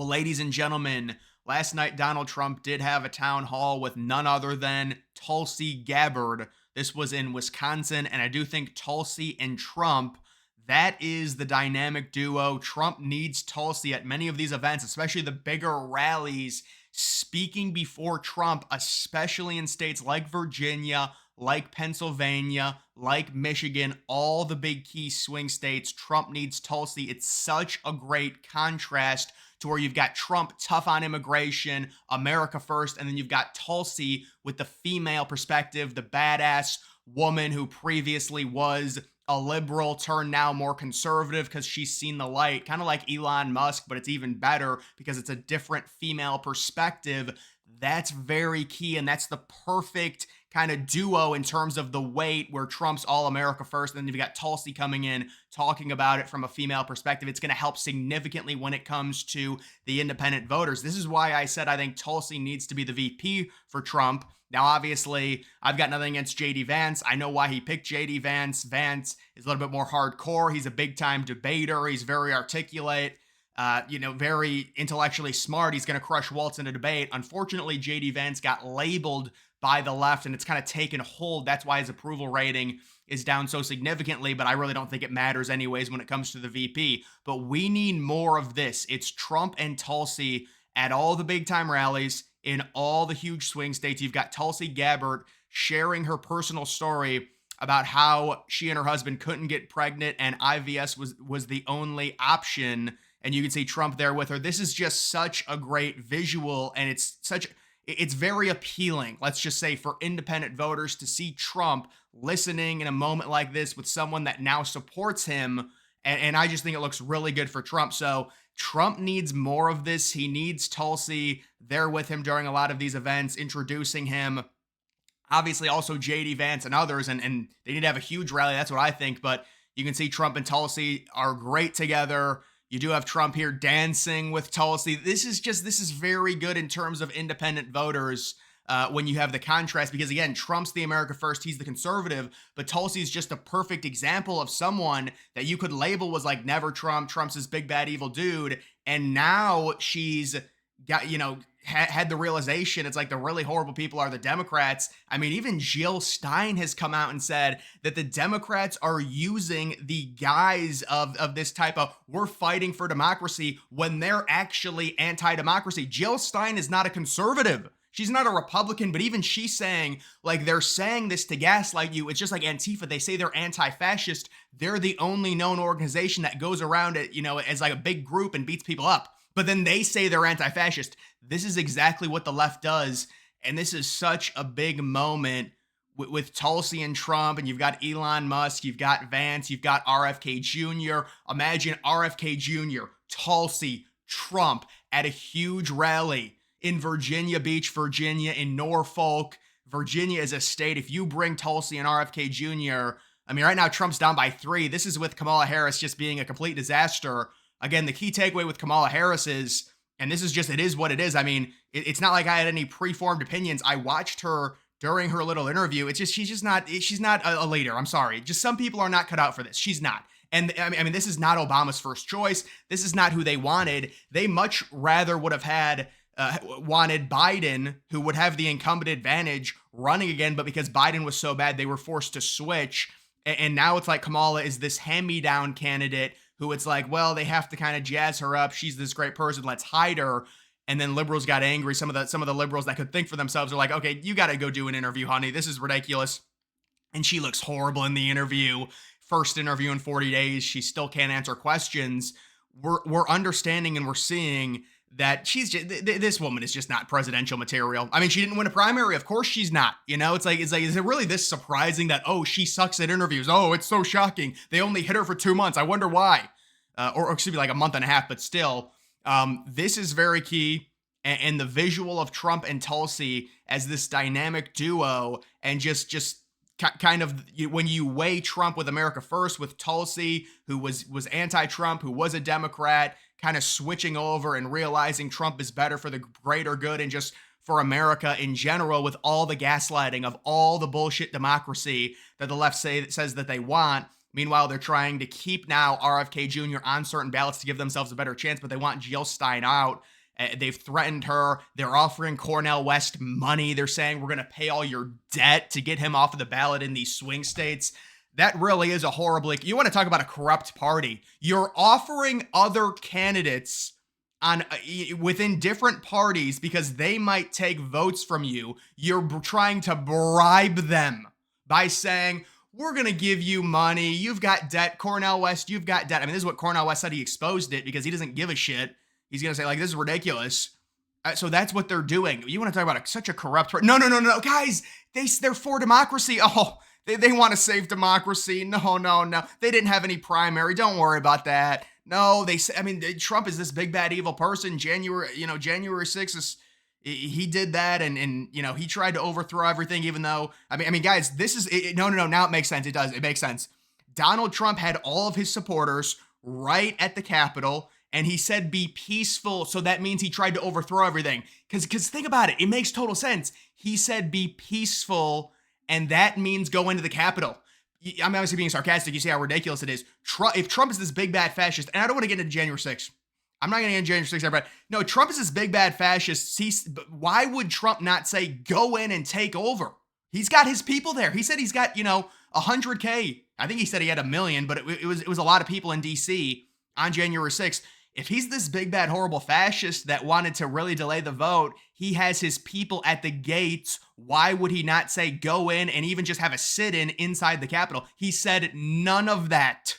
Well, ladies and gentlemen, last night Donald Trump did have a town hall with none other than Tulsi Gabbard. This was in Wisconsin, and I do think Tulsi and Trump, that is the dynamic duo. Trump needs Tulsi at many of these events, especially the bigger rallies, speaking before Trump, especially in states like Virginia, like Pennsylvania, like Michigan, all the big key swing states. Trump needs Tulsi. It's such a great contrast to where you've got Trump tough on immigration, America first, and then you've got Tulsi with the female perspective, the badass woman who previously was a liberal turned now more conservative because she's seen the light, kind of like Elon Musk, but it's even better because it's a different female perspective. That's very key, and that's the perfect kind of duo in terms of the weight where Trump's all America first, and then you've got Tulsi coming in talking about it from a female perspective. It's going to help significantly when it comes to the independent voters. This is why I said I think Tulsi needs to be the VP for Trump. Now, obviously, I've got nothing against JD Vance. I know why he picked JD Vance. Vance is a little bit more hardcore. He's a big time debater. He's very articulate. Very intellectually smart. He's going to crush Waltz in a debate. Unfortunately, JD Vance got labeled by the left and it's kind of taken hold. That's why his approval rating is down so significantly, but I really don't think it matters anyways when it comes to the VP. But we need more of this. It's Trump and Tulsi at all the big time rallies in all the huge swing states. You've got Tulsi Gabbard sharing her personal story about how she and her husband couldn't get pregnant and IVS was the only option. And you can see Trump there with her. This is just such a great visual, and it's very appealing, let's just say, for independent voters to see Trump listening in a moment like this with someone that now supports him. And I just think it looks really good for Trump. So Trump needs more of this. He needs Tulsi there with him during a lot of these events, introducing him. Obviously, also JD Vance and others, and they need to have a huge rally. That's what I think. But you can see Trump and Tulsi are great together. You do have Trump here dancing with Tulsi. This is very good in terms of independent voters when you have the contrast, because again, Trump's the America first, he's the conservative, but Tulsi's just a perfect example of someone that you could label was like never Trump. Trump's this big bad evil dude, and now she's got, had the realization it's like the really horrible people are the Democrats. I mean, even Jill Stein has come out and said that the Democrats are using the guise of this type of we're fighting for democracy when they're actually anti-democracy. Jill Stein is not a conservative. She's not a Republican, but even she's saying, like, they're saying this to gaslight you. It's just like Antifa. They say they're anti-fascist. They're the only known organization that goes around it, as like a big group and beats people up. But then they say they're anti-fascist. This is exactly what the left does. And this is such a big moment with Tulsi and Trump. And you've got Elon Musk, you've got Vance, you've got RFK Jr. Imagine RFK Jr., Tulsi, Trump at a huge rally in Virginia Beach, Virginia, in Norfolk. Virginia is a state. If you bring Tulsi and RFK Jr., I mean, right now Trump's down by 3. This is with Kamala Harris just being a complete disaster. Again, the key takeaway with Kamala Harris is, and this is just, it is what it is. I mean, it's not like I had any preformed opinions. I watched her during her little interview. It's just, she's not a leader. I'm sorry. Just some people are not cut out for this. She's not. And I mean, this is not Obama's first choice. This is not who they wanted. They much rather would have wanted Biden, who would have the incumbent advantage running again. But because Biden was so bad, they were forced to switch. And now it's like Kamala is this hand-me-down candidate who it's like, well, they have to kind of jazz her up. She's this great person. Let's hide her. And then liberals got angry. Some of the liberals that could think for themselves are like, okay, you got to go do an interview, honey. This is ridiculous. And she looks horrible in the interview. First interview in 40 days. She still can't answer questions. We're understanding and we're seeing that this woman is just not presidential material. I mean, she didn't win a primary. Of course she's not. It's like, is it really this surprising that, oh, she sucks at interviews? Oh, it's so shocking. They only hit her for 2 months. I wonder why. Or excuse me, like a month and a half, but still, this is very key. And the visual of Trump and Tulsi as this dynamic duo, and just kind of when you weigh Trump with America First, with Tulsi, who was anti-Trump, who was a Democrat, kind of switching over and realizing Trump is better for the greater good and just for America in general, with all the gaslighting of all the bullshit democracy that the left says that they want. Meanwhile, they're trying to keep now RFK Jr. on certain ballots to give themselves a better chance, but they want Jill Stein out. They've threatened her. They're offering Cornel West money. They're saying we're going to pay all your debt to get him off of the ballot in these swing states. That really is a horrible. You want to talk about a corrupt party? You're offering other candidates on within different parties because they might take votes from you. You're trying to bribe them by saying, we're going to give you money. You've got debt. Cornel West, you've got debt. I mean, this is what Cornel West said. He exposed it because he doesn't give a shit. He's going to say, like, this is ridiculous. So that's what they're doing. You want to talk about such a corrupt... No. Guys, they're for democracy. Oh, they want to save democracy. No. They didn't have any primary. Don't worry about that. No, Trump is this big, bad, evil person. January 6th is... He did that, and he tried to overthrow everything. Even though, guys, this is no. Now it makes sense. It does. It makes sense. Donald Trump had all of his supporters right at the Capitol, and he said, "Be peaceful." So that means he tried to overthrow everything. Because think about it. It makes total sense. He said, "Be peaceful," and that means go into the Capitol. I'm obviously being sarcastic. You see how ridiculous it is. If Trump is this big bad fascist, and I don't want to get into January 6th. I'm not going to get into January 6th, everybody. No, Trump is this big bad fascist. Why would Trump not say go in and take over? He's got his people there. He said he's got 100K. I think he said he had 1 million, but it was a lot of people in D.C. on January 6th. If he's this big bad horrible fascist that wanted to really delay the vote, he has his people at the gates. Why would he not say go in and even just have a sit-in inside the Capitol? He said none of that.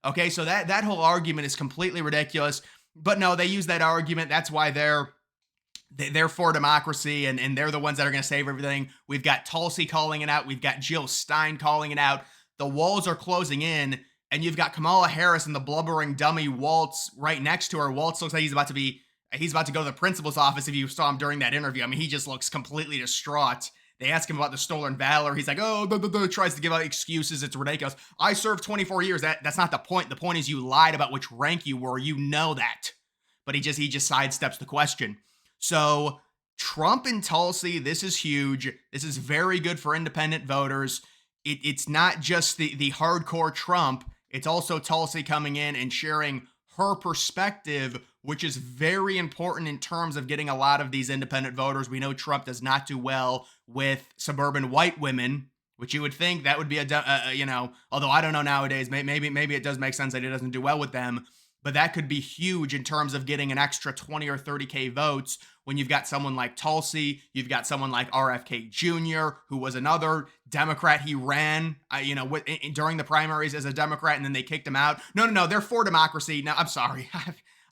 Okay, so that whole argument is completely ridiculous. But no, they use that argument. That's why they're for democracy, and they're the ones that are going to save everything. We've got Tulsi calling it out. We've got Jill Stein calling it out. The walls are closing in, and you've got Kamala Harris and the blubbering dummy Waltz right next to her. Waltz looks like he's about to go to the principal's office. If you saw him during that interview, he just looks completely distraught. They ask him about the stolen valor. He's like, tries to give out excuses. It's ridiculous. I served 24 years. That's not the point. The point is you lied about which rank you were. You know that. But he just sidesteps the question. So Trump and Tulsi, this is huge. This is very good for independent voters. It's not just the hardcore Trump. It's also Tulsi coming in and sharing her perspective, which is very important in terms of getting a lot of these independent voters. We know Trump does not do well with suburban white women, which you would think that would be although I don't know nowadays, maybe it does make sense that he doesn't do well with them, but that could be huge in terms of getting an extra 20 or 30K votes when you've got someone like Tulsi, you've got someone like RFK Jr., who was another Democrat. He ran, during the primaries as a Democrat, and then they kicked him out. No, they're for democracy. No, I'm sorry.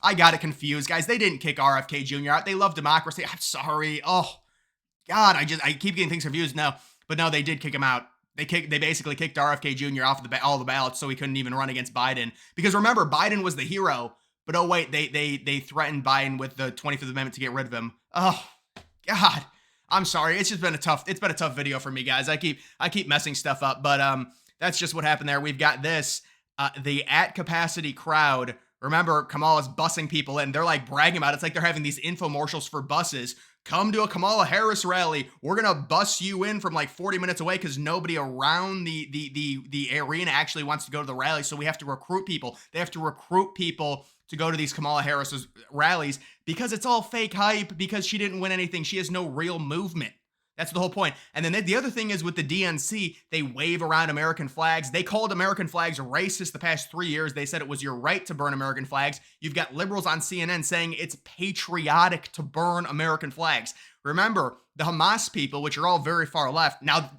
I got it confused, guys. They didn't kick RFK Jr. out. They love democracy. I'm sorry. Oh, God, I keep getting things confused now. But no, they did kick him out. They basically kicked RFK Jr. off of all the ballots, so he couldn't even run against Biden. Because remember, Biden was the hero. But oh wait, they threatened Biden with the 25th Amendment to get rid of him. Oh, God. I'm sorry. It's been a tough video for me, guys. I keep messing stuff up, but that's just what happened there. We've got this. The at capacity crowd. Remember, Kamala's busing people in. They're like bragging about it. It's like they're having these infomercials for buses. Come to a Kamala Harris rally. We're going to bus you in from like 40 minutes away because nobody around the arena actually wants to go to the rally. So we have to recruit people. They have to recruit people to go to these Kamala Harris rallies because it's all fake hype because she didn't win anything. She has no real movement. That's the whole point. And then the other thing is with the DNC, they wave around American flags. They called American flags racist the past 3 years. They said it was your right to burn American flags. You've got liberals on CNN saying it's patriotic to burn American flags. Remember, the Hamas people, which are all very far left. Now,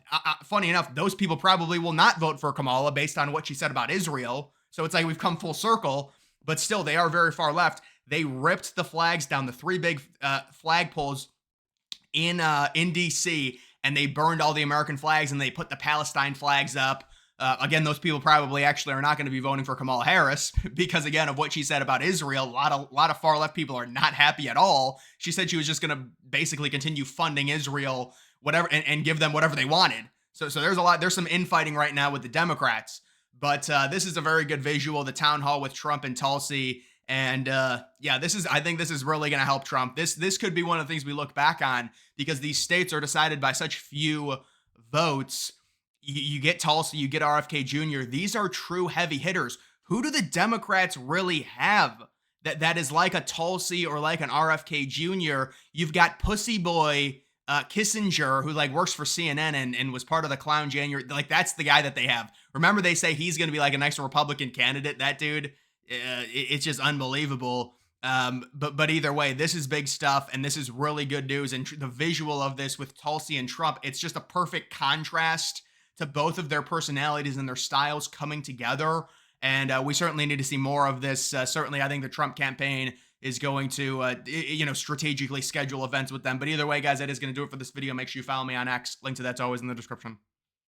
funny enough, those people probably will not vote for Kamala based on what she said about Israel. So it's like we've come full circle, but still, they are very far left. They ripped the flags down, the three big flagpoles in DC, and they burned all the American flags and they put the Palestine flags up. Again, those people probably actually are not going to be voting for Kamala Harris because, again, of what she said about Israel. A lot of far left people are not happy at all. She said she was just going to basically continue funding Israel, whatever, and give them whatever they wanted. So there's some infighting right now with the Democrats. But this is a very good visual, the town hall with Trump and Tulsi. And I think this is really going to help Trump. This could be one of the things we look back on because these states are decided by such few votes. You get Tulsi, you get RFK Jr. These are true heavy hitters. Who do the Democrats really have that is like a Tulsi or like an RFK Jr.? You've got Pussy Boy Kissinger, who like works for CNN and was part of the Clown January. Like that's the guy that they have. Remember, they say he's going to be like a nice Republican candidate. That dude, it's just unbelievable. But either way, this is big stuff, and this is really good news. And the visual of this with Tulsi and Trump, it's just a perfect contrast to both of their personalities and their styles coming together. And we certainly need to see more of this. Certainly, I think the Trump campaign is going to, strategically schedule events with them. But either way, guys, that is going to do it for this video. Make sure you follow me on X. Link to that's always in the description.